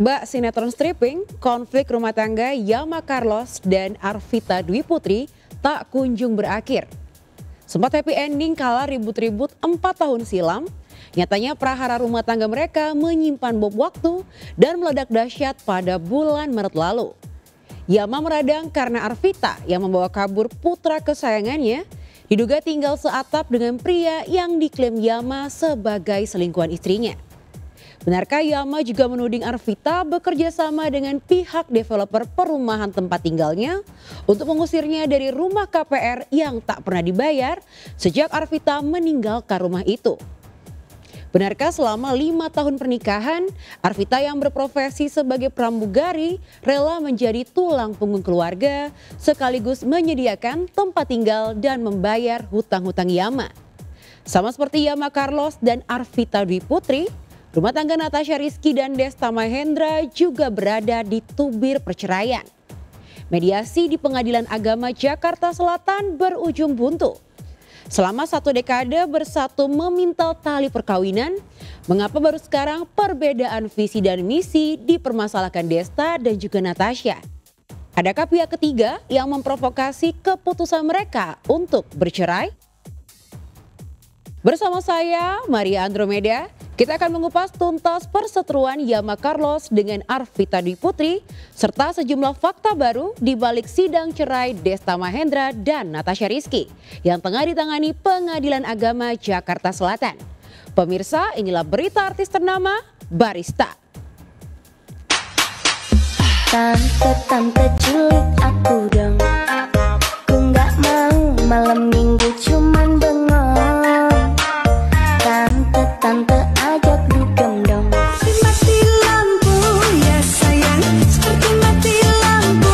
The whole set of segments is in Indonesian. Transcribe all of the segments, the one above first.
Bak sinetron stripping, konflik rumah tangga Yama Carlos dan Arvita Dwi Putri tak kunjung berakhir. Sempat happy ending kala ribut-ribut 4 tahun silam, nyatanya prahara rumah tangga mereka menyimpan bom waktu dan meledak dahsyat pada bulan Maret lalu. Yama meradang karena Arvita yang membawa kabur putra kesayangannya diduga tinggal seatap dengan pria yang diklaim Yama sebagai selingkuhan istrinya. Benarkah Yama juga menuding Arvita bekerja sama dengan pihak developer perumahan tempat tinggalnya untuk mengusirnya dari rumah KPR yang tak pernah dibayar sejak Arvita meninggalkan rumah itu? Benarkah selama 5 tahun pernikahan, Arvita yang berprofesi sebagai pramugari rela menjadi tulang punggung keluarga sekaligus menyediakan tempat tinggal dan membayar hutang-hutang Yama? Sama seperti Yama Carlos dan Arvita Dwi Putri, rumah tangga Natasha Rizky dan Desta Mahendra juga berada di tubir perceraian. Mediasi di Pengadilan Agama Jakarta Selatan berujung buntu. Selama 1 dekade bersatu memintal tali perkawinan, mengapa baru sekarang perbedaan visi dan misi dipermasalahkan Desta dan juga Natasha? Adakah pihak ketiga yang memprovokasi keputusan mereka untuk bercerai? Bersama saya, Maria Andromeda, kita akan mengupas tuntas perseteruan Yama Carlos dengan Arvita Dwi Putri serta sejumlah fakta baru di balik sidang cerai Desta Mahendra dan Natasha Rizky yang tengah ditangani Pengadilan Agama Jakarta Selatan. Pemirsa, inilah berita artis ternama Barista. Tante culik aku dong, ku nggak mau malam minggu cuman bengong. Tante ajak dugem dong. Mati lampu ya sayang, seperti mati lampu.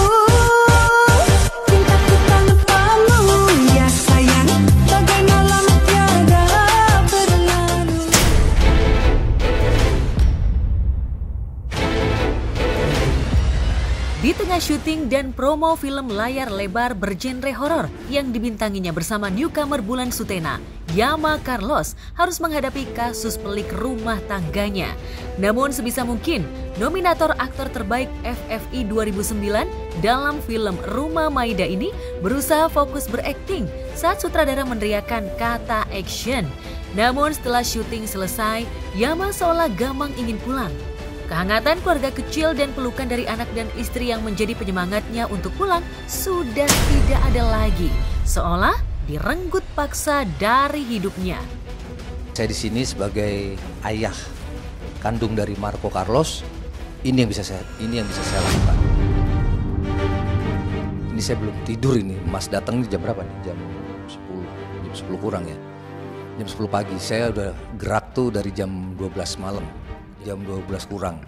Cintaku tanpamu ya sayang, bagai malam tiada berlalu. Di tengah syuting dan promo film layar lebar bergenre horor yang dibintanginya bersama newcomer Bulan Sutena, Yama Carlos harus menghadapi kasus pelik rumah tangganya. Namun sebisa mungkin, nominator aktor terbaik FFI 2009 dalam film Rumah Maida ini berusaha fokus berakting saat sutradara meneriakkan kata action. Namun setelah syuting selesai, Yama seolah gamang ingin pulang. Kehangatan keluarga kecil dan pelukan dari anak dan istri yang menjadi penyemangatnya untuk pulang sudah tidak ada lagi, seolah direnggut paksa dari hidupnya. Saya di sini sebagai ayah kandung dari Marco Carlos. Ini yang bisa saya lakukan. Ini saya belum tidur ini. Mas datang di jam berapa nih? Jam 10 kurang ya. Jam 10 pagi. Saya udah gerak tuh dari jam 12 malam. Jam 12 kurang.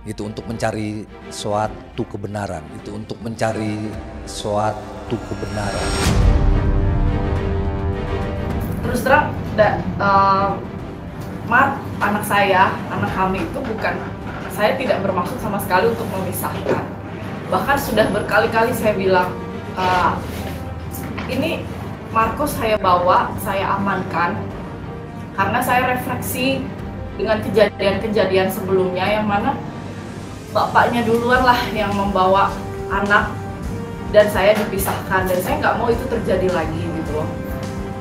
Itu untuk mencari suatu kebenaran. Itu untuk mencari suatu kebenaran. Terus terang, Mark, anak saya, anak kami itu bukan, saya tidak bermaksud sama sekali untuk memisahkan. Bahkan sudah berkali-kali saya bilang, ini Marco saya bawa, saya amankan, karena saya refleksi dengan kejadian-kejadian sebelumnya yang mana bapaknya duluan lah yang membawa anak dan saya dipisahkan, dan saya nggak mau itu terjadi lagi gitu loh.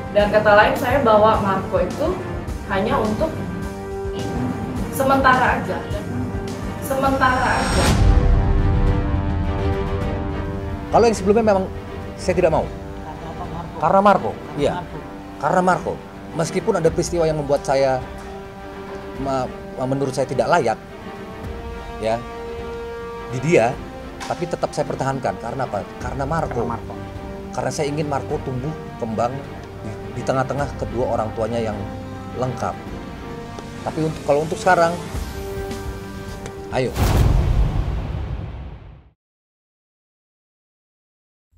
Dan kata lain, saya bawa Marco itu hanya untuk sementara aja. Kalau yang sebelumnya memang saya tidak mau. Karena Marco. Iya. Karena Marco. Meskipun ada peristiwa yang membuat saya menurut saya tidak layak, ya, di dia, tapi tetap saya pertahankan. Karena apa? Karena Marco. Karena saya ingin Marco tumbuh kembang di tengah-tengah kedua orang tuanya yang lengkap. Tapi kalau untuk sekarang, ayo.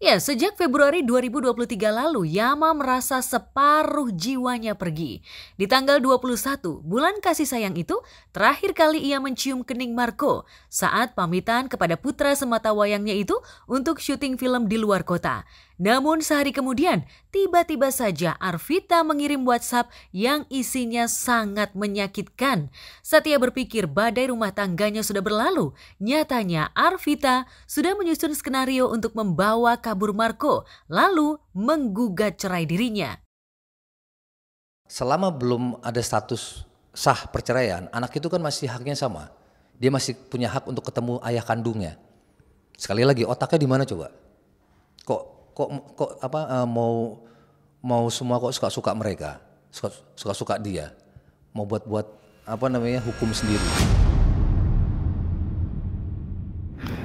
Ya, sejak Februari 2023 lalu, Yama merasa separuh jiwanya pergi. Di tanggal 21, bulan kasih sayang itu, terakhir kali ia mencium kening Marco saat pamitan kepada putra sematawayangnya itu untuk syuting film di luar kota. Namun sehari kemudian, tiba-tiba saja Arvita mengirim WhatsApp yang isinya sangat menyakitkan. Saat ia berpikir badai rumah tangganya sudah berlalu, nyatanya Arvita sudah menyusun skenario untuk membawa kabur Marco, lalu menggugat cerai dirinya. Selama belum ada status sah perceraian, anak itu kan masih haknya sama. Dia masih punya hak untuk ketemu ayah kandungnya. Sekali lagi, otaknya di mana coba? Kok mau semua kok suka-suka mereka, suka-suka dia, mau buat hukum sendiri.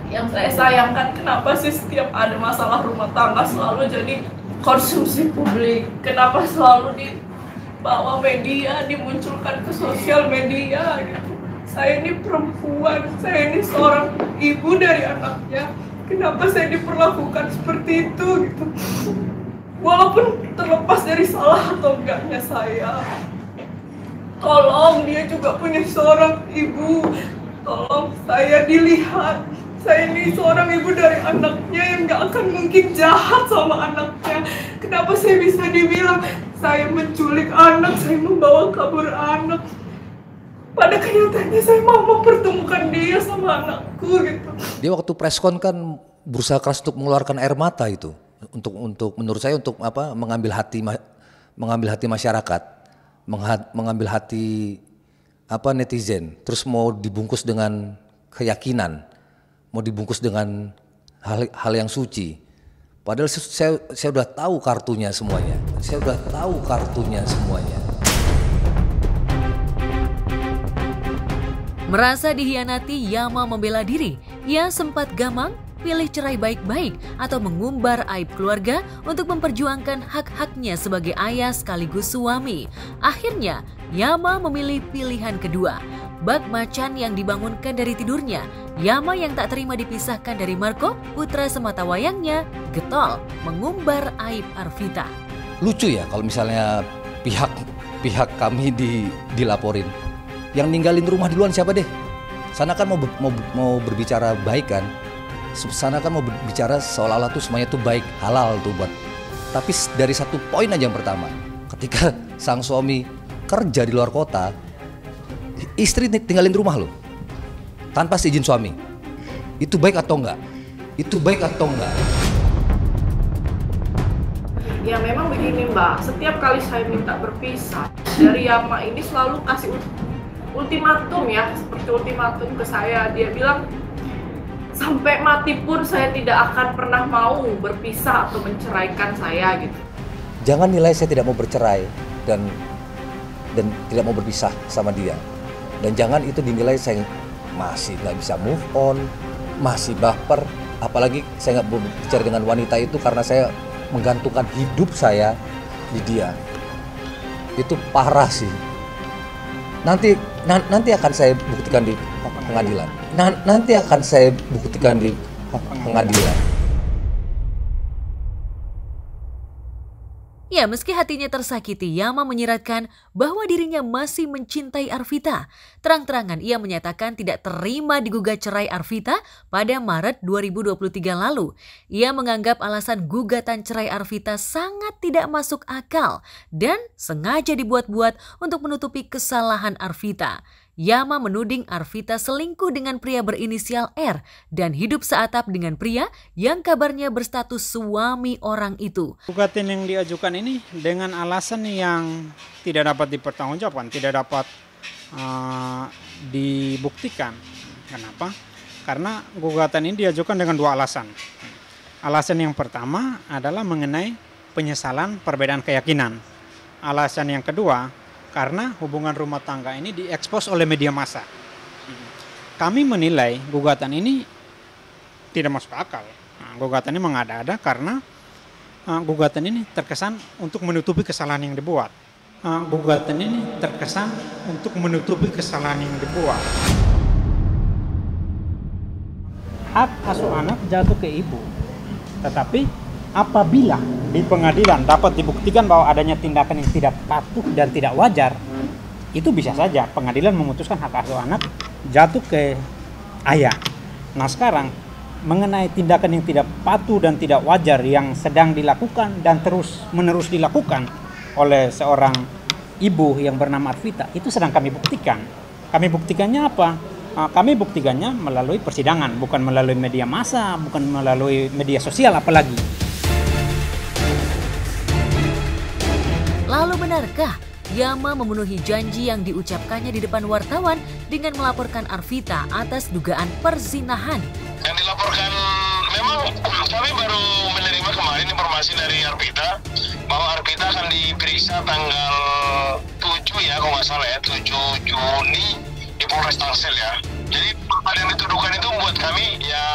Yang saya sayangkan, kenapa sih setiap ada masalah rumah tangga selalu jadi konsumsi publik? Kenapa selalu dibawa media, dimunculkan ke sosial media gitu? Saya ini perempuan, saya ini seorang ibu dari anaknya. Kenapa saya diperlakukan seperti itu gitu? Walaupun terlepas dari salah atau enggaknya saya, tolong, dia juga punya seorang ibu. Tolong saya dilihat. Saya ini seorang ibu dari anaknya yang gak akan mungkin jahat sama anaknya. Kenapa saya bisa dibilang saya menculik anak, saya membawa kabur anak? Pada kenyataannya saya mau mempertemukan dia sama anakku gitu. Dia waktu preskon kan berusaha keras untuk mengeluarkan air mata itu, untuk menurut saya untuk mengambil hati masyarakat, mengambil hati netizen, terus mau dibungkus dengan keyakinan, mau dibungkus dengan hal yang suci. Padahal saya udah tahu kartunya semuanya. Merasa dihianati, Yama membela diri. Ia sempat gamang pilih cerai baik-baik atau mengumbar aib keluarga untuk memperjuangkan hak-haknya sebagai ayah sekaligus suami. Akhirnya, Yama memilih pilihan kedua. Bak macan yang dibangunkan dari tidurnya. Yama yang tak terima dipisahkan dari Marco, putra sematawayangnya, getol mengumbar aib Arvita. Lucu ya kalau misalnya pihak kami dilaporin. Yang ninggalin rumah duluan siapa deh? Sana kan mau berbicara baik kan? Sana kan mau berbicara seolah-olah tuh semuanya tuh baik, halal tuh buat. Tapi dari satu poin aja yang pertama, ketika sang suami kerja di luar kota, istri tinggalin rumah loh, tanpa seizin suami. Itu baik atau enggak? Ya memang begini Mbak, setiap kali saya minta berpisah, dari Yama ini selalu kasih ultimatum ya, seperti ultimatum ke saya. Dia bilang, sampai mati pun saya tidak akan pernah mau berpisah atau menceraikan saya gitu. Jangan nilai saya tidak mau bercerai dan tidak mau berpisah sama dia. Dan jangan itu dinilai saya masih nggak bisa move on, masih baper. Apalagi saya nggak berbicara dengan wanita itu karena saya menggantungkan hidup saya di dia. Itu parah sih. Nanti akan saya buktikan di pengadilan. Ya, meski hatinya tersakiti, Yama menyiratkan bahwa dirinya masih mencintai Arvita. Terang-terangan ia menyatakan tidak terima digugat cerai Arvita pada Maret 2023 lalu. Ia menganggap alasan gugatan cerai Arvita sangat tidak masuk akal dan sengaja dibuat-buat untuk menutupi kesalahan Arvita. Yama menuding Arvita selingkuh dengan pria berinisial R dan hidup seatap dengan pria yang kabarnya berstatus suami orang itu. Gugatan yang diajukan ini dengan alasan yang tidak dapat dipertanggungjawabkan, tidak dapat dibuktikan. Kenapa? Karena gugatan ini diajukan dengan dua alasan. Alasan yang pertama adalah mengenai penyesalan perbedaan keyakinan. Alasan yang kedua, karena hubungan rumah tangga ini diekspos oleh media massa. Kami menilai gugatan ini tidak masuk akal. Gugatan ini mengada-ada karena gugatan ini terkesan untuk menutupi kesalahan yang dibuat. Hak asuh anak jatuh ke ibu. Tetapi apabila di pengadilan dapat dibuktikan bahwa adanya tindakan yang tidak patuh dan tidak wajar, itu bisa saja pengadilan memutuskan hak asuh anak jatuh ke ayah. Nah sekarang mengenai tindakan yang tidak patuh dan tidak wajar yang sedang dilakukan dan terus-menerus dilakukan oleh seorang ibu yang bernama Arvita, itu sedang kami buktikan. Kami buktikannya apa? Kami buktikannya melalui persidangan, bukan melalui media massa, bukan melalui media sosial apalagi. Lalu benarkah Yama memenuhi janji yang diucapkannya di depan wartawan dengan melaporkan Arvita atas dugaan perzinahan? Yang dilaporkan, memang kami baru menerima kemarin informasi dari Arvita bahwa Arvita akan diperiksa tanggal 7 ya, kalau nggak salah ya, 7 Juni di Polres Tangsel ya. Jadi apa yang dituduhkan itu buat kami ya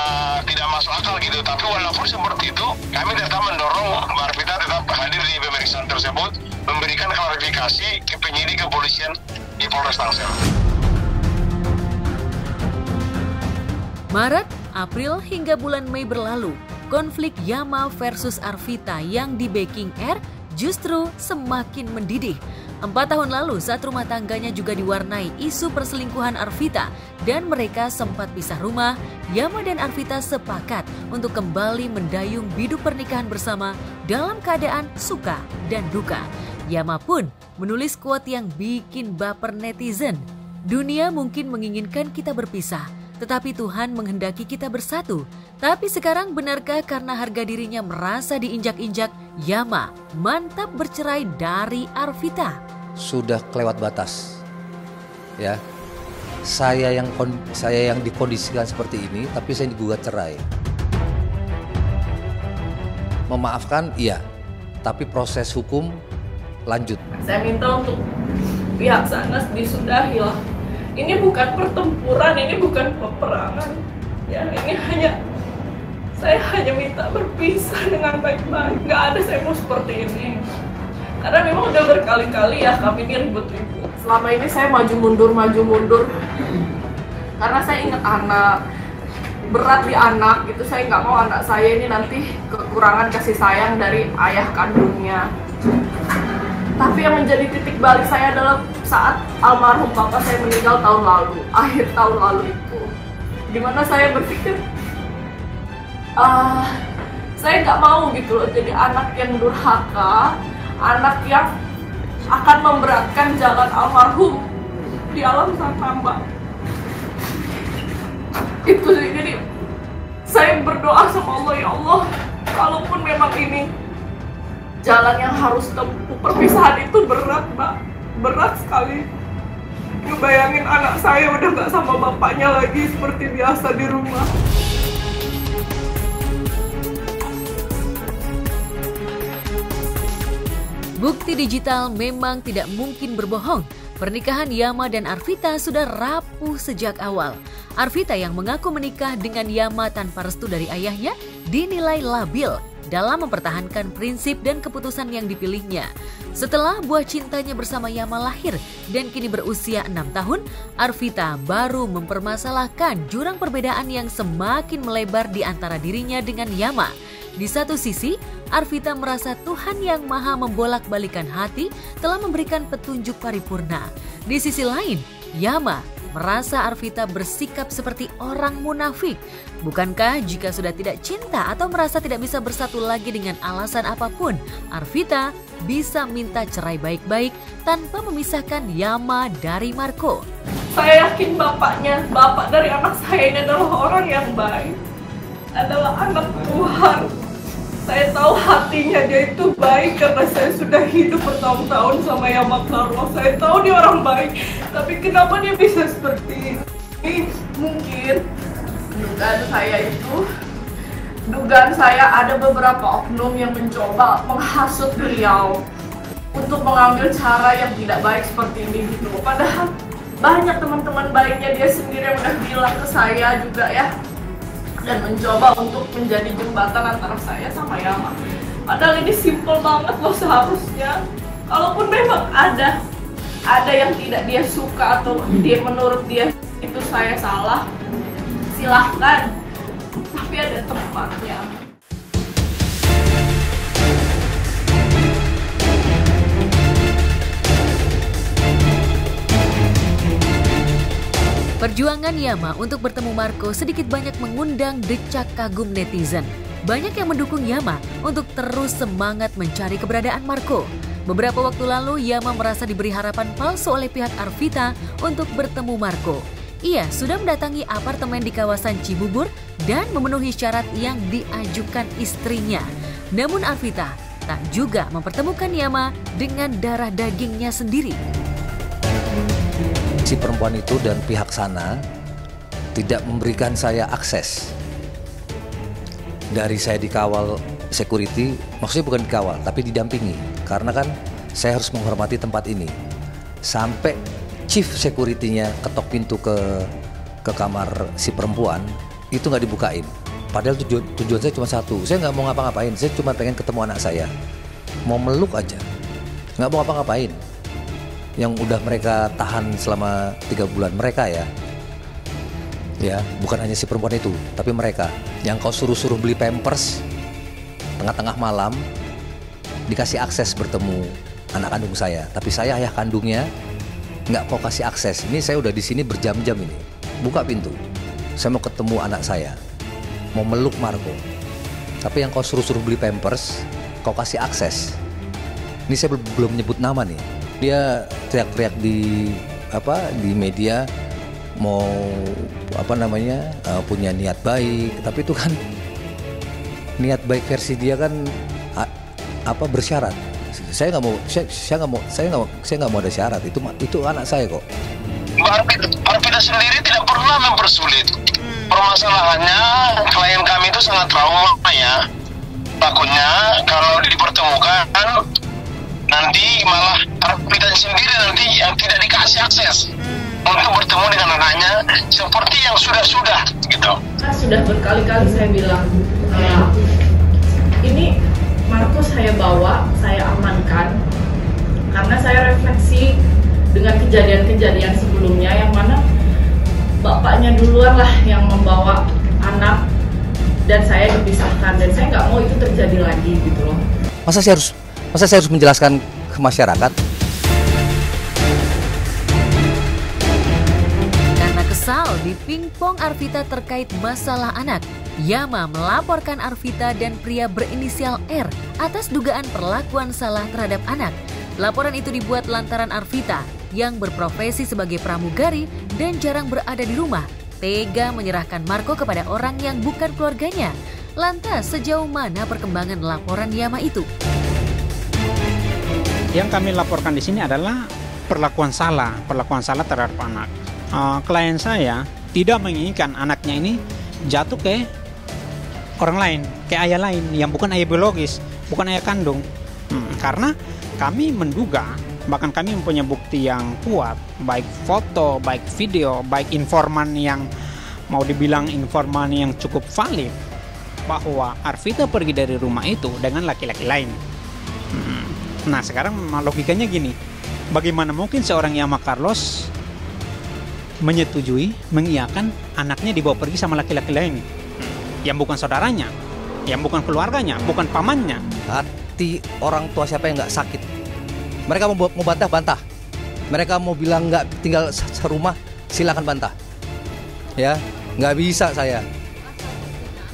tidak masuk akal gitu. Tapi walaupun seperti itu, kami tetap mendorong Mbak Arvita tetap hadir di pemeriksaan tersebut, memberikan klarifikasi ke penyidik kepolisian di Polres Tangsel. Maret, April hingga bulan Mei berlalu, konflik Yama versus Arvita yang di backing R justru semakin mendidih. 4 tahun lalu saat rumah tangganya juga diwarnai isu perselingkuhan Arvita dan mereka sempat pisah rumah, Yama dan Arvita sepakat untuk kembali mendayung biduk pernikahan bersama dalam keadaan suka dan duka. Yama pun menulis quote yang bikin baper netizen. Dunia mungkin menginginkan kita berpisah, tetapi Tuhan menghendaki kita bersatu. Tapi sekarang benarkah karena harga dirinya merasa diinjak-injak, Yama mantap bercerai dari Arvita? Sudah kelewat batas. Ya. Saya yang dikondisikan seperti ini, tapi saya digugat cerai. Memaafkan iya, tapi proses hukum lanjut. Saya minta untuk pihak sana disudahi lah. Ini bukan pertempuran, ini bukan peperangan. Ya, ini saya hanya minta berpisah dengan baik-baik. Nggak ada saya mau seperti ini. Karena memang udah berkali-kali ya kami ini ribut-ribut. Selama ini saya maju mundur. Karena saya ingat anak, berat di anak gitu. Saya nggak mau anak saya ini nanti kekurangan kasih sayang dari ayah kandungnya. Tapi yang menjadi titik balik saya adalah saat almarhum bapak saya meninggal tahun lalu, akhir tahun lalu itu. Dimana saya berpikir, saya nggak mau gitu loh jadi anak yang durhaka, anak yang akan memberatkan jalan almarhum di alam sana, Mbak. Itu sih, jadi saya berdoa sama Allah, ya Allah, kalaupun memang ini jalan yang harus tempuh, perpisahan itu berat, Mbak, berat sekali. Ngebayangin anak saya udah gak sama bapaknya lagi seperti biasa di rumah. Bukti digital memang tidak mungkin berbohong. Pernikahan Yama dan Arvita sudah rapuh sejak awal. Arvita yang mengaku menikah dengan Yama tanpa restu dari ayahnya dinilai labil dalam mempertahankan prinsip dan keputusan yang dipilihnya. Setelah buah cintanya bersama Yama lahir dan kini berusia 6 tahun, Arvita baru mempermasalahkan jurang perbedaan yang semakin melebar di antara dirinya dengan Yama. Di satu sisi, Arvita merasa Tuhan yang Maha membolak-balikan hati telah memberikan petunjuk paripurna. Di sisi lain, Yama merasa Arvita bersikap seperti orang munafik. Bukankah jika sudah tidak cinta atau merasa tidak bisa bersatu lagi dengan alasan apapun, Arvita bisa minta cerai baik-baik tanpa memisahkan Yama dari Marco? Saya yakin bapak dari anak saya ini adalah orang yang baik, adalah anak Tuhan. Saya tahu hatinya dia itu baik karena saya sudah hidup bertahun-tahun sama Yama Carlos. Saya tahu dia orang baik, tapi kenapa dia bisa seperti ini? Mungkin dugaan saya ada beberapa oknum yang mencoba menghasut beliau untuk mengambil cara yang tidak baik seperti ini gitu. Padahal banyak teman-teman baiknya dia sendiri yang udah bilang ke saya juga ya, dan mencoba untuk menjadi jembatan antara saya sama Yama. Padahal ini simple banget loh seharusnya. Kalaupun memang ada yang tidak dia suka atau dia menurut dia itu saya salah, silahkan. Tapi ada tempatnya. Perjuangan Yama untuk bertemu Marco sedikit banyak mengundang decak kagum netizen. Banyak yang mendukung Yama untuk terus semangat mencari keberadaan Marco. Beberapa waktu lalu Yama merasa diberi harapan palsu oleh pihak Arvita untuk bertemu Marco. Ia sudah mendatangi apartemen di kawasan Cibubur dan memenuhi syarat yang diajukan istrinya. Namun Arvita tak juga mempertemukan Yama dengan darah dagingnya sendiri. Si perempuan itu dan pihak sana tidak memberikan saya akses. Dari saya dikawal security, maksudnya bukan dikawal, tapi didampingi. Karena kan saya harus menghormati tempat ini. Sampai chief security-nya ketok pintu ke kamar si perempuan, itu nggak dibukain. Padahal tujuan saya cuma satu, saya nggak mau ngapa-ngapain, saya cuma pengen ketemu anak saya. Mau meluk aja, nggak mau ngapa-ngapain. Yang udah mereka tahan selama 3 bulan mereka ya, bukan hanya si perempuan itu, tapi mereka yang kau suruh beli pampers tengah-tengah malam, dikasih akses bertemu anak kandung saya, tapi saya ayah kandungnya nggak kau kasih akses. Ini saya udah di sini berjam-jam ini, buka pintu, saya mau ketemu anak saya, mau meluk Marco, tapi yang kau suruh beli pampers, kau kasih akses. Ini saya belum nyebut nama nih. Dia teriak-teriak di media mau punya niat baik, tapi itu kan niat baik versi dia kan bersyarat. Saya nggak mau ada syarat. Itu anak saya kok. Arvita sendiri tidak pernah mempersulit. Permasalahannya klien kami itu sangat trauma ya. Takutnya kalau dipertemukan nanti malah Arvita sendiri nanti yang tidak dikasih akses untuk bertemu dengan anaknya seperti yang sudah gitu. Sudah berkali-kali saya bilang, ini Marco saya bawa, saya amankan karena saya refleksi dengan kejadian-kejadian sebelumnya yang mana bapaknya duluan lah yang membawa anak dan saya dipisahkan, dan saya nggak mau itu terjadi lagi gitu loh. Masa saya harus menjelaskan ke masyarakat? Karena kesal dipingpong Arvita terkait masalah anak, Yama melaporkan Arvita dan pria berinisial R atas dugaan perlakuan salah terhadap anak. Laporan itu dibuat lantaran Arvita yang berprofesi sebagai pramugari dan jarang berada di rumah, tega menyerahkan Marco kepada orang yang bukan keluarganya. Lantas sejauh mana perkembangan laporan Yama itu? Yang kami laporkan di sini adalah perlakuan salah terhadap anak. Klien saya tidak menginginkan anaknya ini jatuh ke orang lain, ke ayah lain yang bukan ayah biologis, bukan ayah kandung. Karena kami menduga, bahkan kami mempunyai bukti yang kuat, baik foto, baik video, baik informan yang mau dibilang informan yang cukup valid, bahwa Arvita pergi dari rumah itu dengan laki-laki lain. Nah sekarang logikanya gini, bagaimana mungkin seorang Yama Carlos menyetujui, mengiyakan anaknya dibawa pergi sama laki-laki lain yang bukan saudaranya, yang bukan keluarganya, bukan pamannya. Hati orang tua siapa yang nggak sakit? Mereka mau bantah-bantah, mereka mau bilang nggak tinggal serumah, silakan bantah. Ya, nggak bisa saya.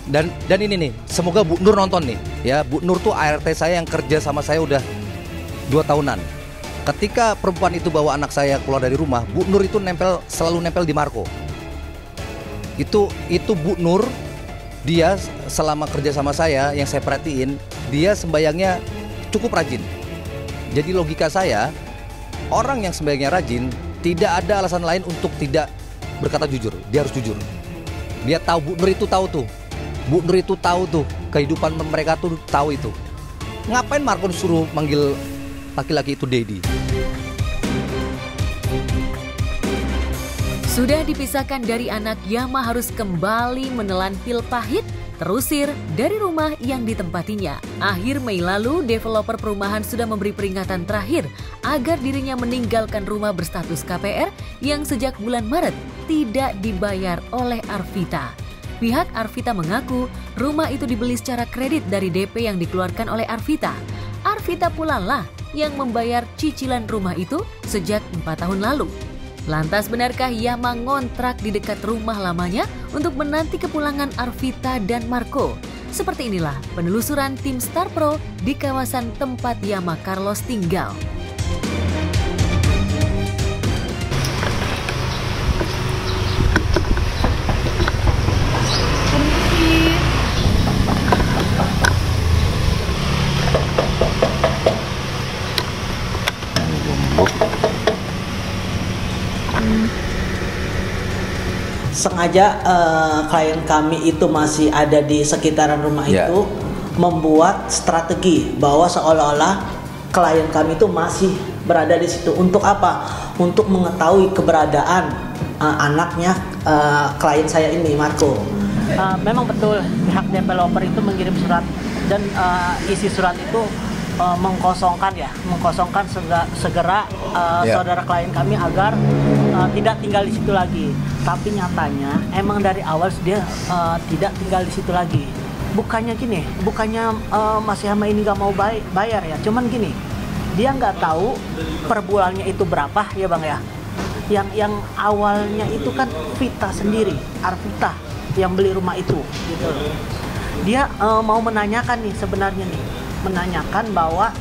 Dan ini nih, semoga Bu Nur nonton nih. Ya, Bu Nur tuh ART saya yang kerja sama saya udah 2 tahunan. Ketika perempuan itu bawa anak saya keluar dari rumah, Bu Nur itu selalu nempel di Marco. Itu Bu Nur, dia selama kerja sama saya yang saya perhatiin, dia sembayangnya cukup rajin. Jadi logika saya, orang yang sembayangnya rajin tidak ada alasan lain untuk tidak berkata jujur. Dia harus jujur. Dia tahu, Bu Nur itu tahu tuh. Bu Nur itu tahu tuh, kehidupan mereka tuh tahu itu. Ngapain Marco suruh manggil laki-laki itu Dedi? Sudah dipisahkan dari anak, Yama harus kembali menelan pil pahit, terusir dari rumah yang ditempatinya. Akhir Mei lalu, developer perumahan sudah memberi peringatan terakhir agar dirinya meninggalkan rumah berstatus KPR yang sejak bulan Maret tidak dibayar oleh Arvita. Pihak Arvita mengaku rumah itu dibeli secara kredit dari DP yang dikeluarkan oleh Arvita. Arvita pula lah yang membayar cicilan rumah itu sejak 4 tahun lalu. Lantas benarkah Yama ngontrak di dekat rumah lamanya untuk menanti kepulangan Arvita dan Marco? Seperti inilah penelusuran tim Star Pro di kawasan tempat Yama Carlos tinggal. Sengaja klien kami itu masih ada di sekitaran rumah itu membuat strategi bahwa seolah-olah klien kami itu masih berada di situ. Untuk apa? Untuk mengetahui keberadaan anaknya klien saya ini, Marco. Memang betul pihak developer itu mengirim surat dan isi surat itu mengkosongkan segera saudara klien kami agar tidak tinggal di situ lagi. Tapi nyatanya emang dari awal dia tidak tinggal di situ lagi. Bukannya Mas Yama ini nggak mau bayar ya, cuman gini, dia nggak tahu per bulannya itu berapa ya Bang ya. Yang awalnya itu kan Vita sendiri, Arvita yang beli rumah itu gitu. Dia mau menanyakan nih sebenarnya menanyakan bahwa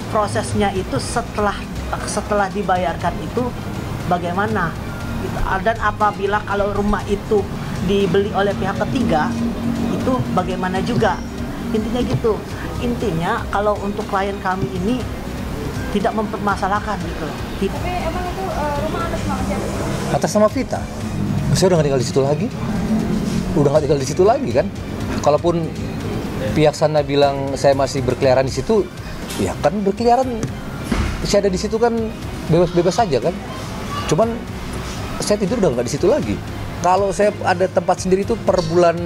prosesnya itu setelah dibayarkan itu bagaimana gitu. Dan apabila kalau rumah itu dibeli oleh pihak ketiga itu bagaimana juga, intinya gitu. Intinya kalau untuk klien kami ini tidak mempermasalahkan gitu. Tapi emang itu rumah atas nama siapa? Atas nama Vita. Saya udah nggak tinggal di situ lagi. Udah nggak tinggal di situ lagi kan. Kalaupun pihak sana bilang saya masih berkeliaran di situ, ya kan berkeliaran. Saya ada di situ kan bebas saja kan. Cuman saya tidur udah nggak di situ lagi. Kalau saya ada tempat sendiri itu per bulan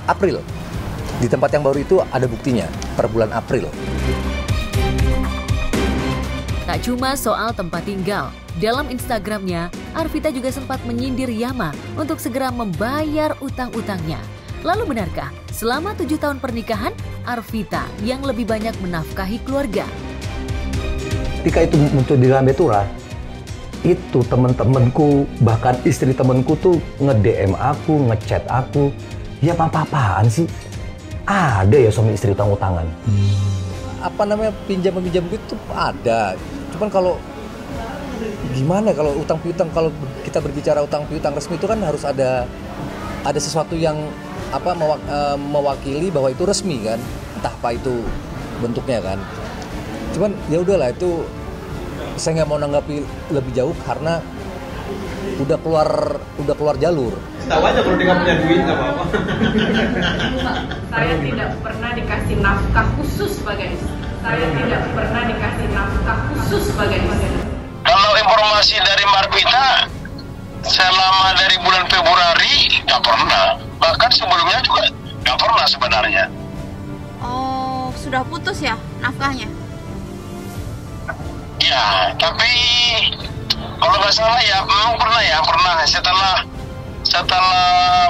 April. Di tempat yang baru itu ada buktinya per bulan April. Tak cuma soal tempat tinggal, dalam Instagramnya, Arvita juga sempat menyindir Yama untuk segera membayar utang-utangnya. Lalu benarkah selama 7 tahun pernikahan, Arvita yang lebih banyak menafkahi keluarga? Ketika itu muncul di dalam Betura, itu teman-temanku, bahkan istri temanku tuh nge-DM aku, ngechat aku, ya apa-apaan sih? Ada ya suami istri utang-utangan. Apa namanya pinjam-pinjam itu ada. Cuman kalau gimana kalau utang piutang, kalau kita berbicara utang piutang resmi itu kan harus ada sesuatu yang mewakili bahwa itu resmi kan. Entah apa itu bentuknya kan. Cuman ya udahlah, itu saya nggak mau nanggapi lebih jauh karena udah keluar jalur. Tahu aja kalau dia nggak punya duit nggak apa-apa. Saya tidak pernah dikasih nafkah khusus sebagai istri. Kalau informasi dari Marvita selama dari bulan Februari nggak pernah. Bahkan sebelumnya juga nggak pernah sebenarnya. Oh, sudah putus ya nafkahnya? Ya, tapi kalau nggak salah ya memang pernah setelah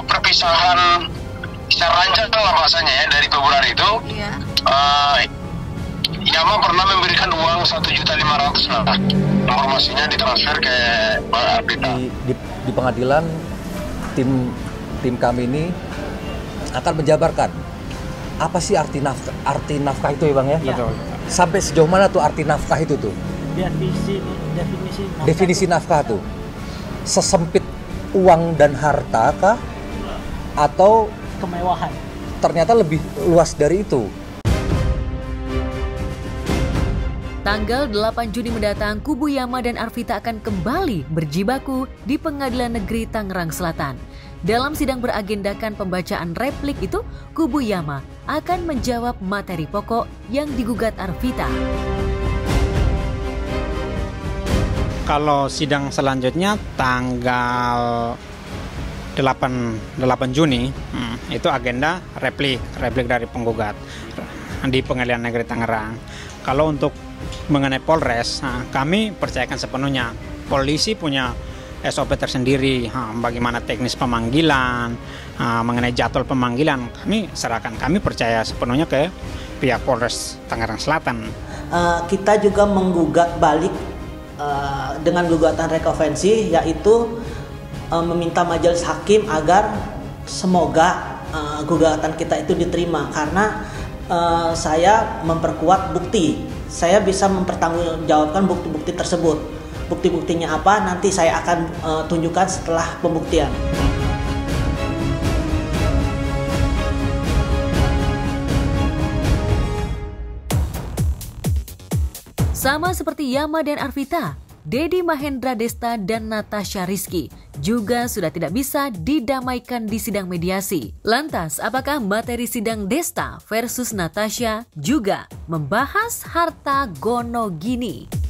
perpisahan secara rancang lah bahasanya ya dari Februari itu. Iya. Yama pernah memberikan uang 1.500.000 lah. Informasinya ditransfer ke Arvita. Di pengadilan tim kami ini akan menjabarkan apa sih arti nafkah itu ya Bang ya? Betul. Sampai sejauh mana tuh arti nafkah itu tuh? Definisi nafkah tuh sesempit uang dan harta kah? Atau Kemewahan? Ternyata lebih luas dari itu. Tanggal 8 Juni mendatang, kubu Yama dan Arvita akan kembali berjibaku di Pengadilan Negeri Tangerang Selatan. Dalam sidang beragendakan pembacaan replik itu, kubu Yama akan menjawab materi pokok yang digugat Arvita. Kalau sidang selanjutnya tanggal 8 Juni itu agenda replik dari penggugat di Pengadilan Negeri Tangerang. Kalau untuk mengenai Polres, kami percayakan sepenuhnya. Polisi punya SOP tersendiri, bagaimana teknis pemanggilan, mengenai jadwal pemanggilan. Kami percaya sepenuhnya ke pihak Polres Tangerang Selatan. Kita juga menggugat balik dengan gugatan rekonvensi, yaitu meminta majelis hakim agar semoga gugatan kita itu diterima, karena saya memperkuat bukti. Saya bisa mempertanggungjawabkan bukti-bukti tersebut. Bukti-buktinya apa nanti saya akan tunjukkan setelah pembuktian. Sama seperti Yama dan Arvita, Dedi Mahendra Desta dan Natasha Rizky juga sudah tidak bisa didamaikan di sidang mediasi. Lantas, apakah materi sidang Desta versus Natasha juga membahas harta gono gini?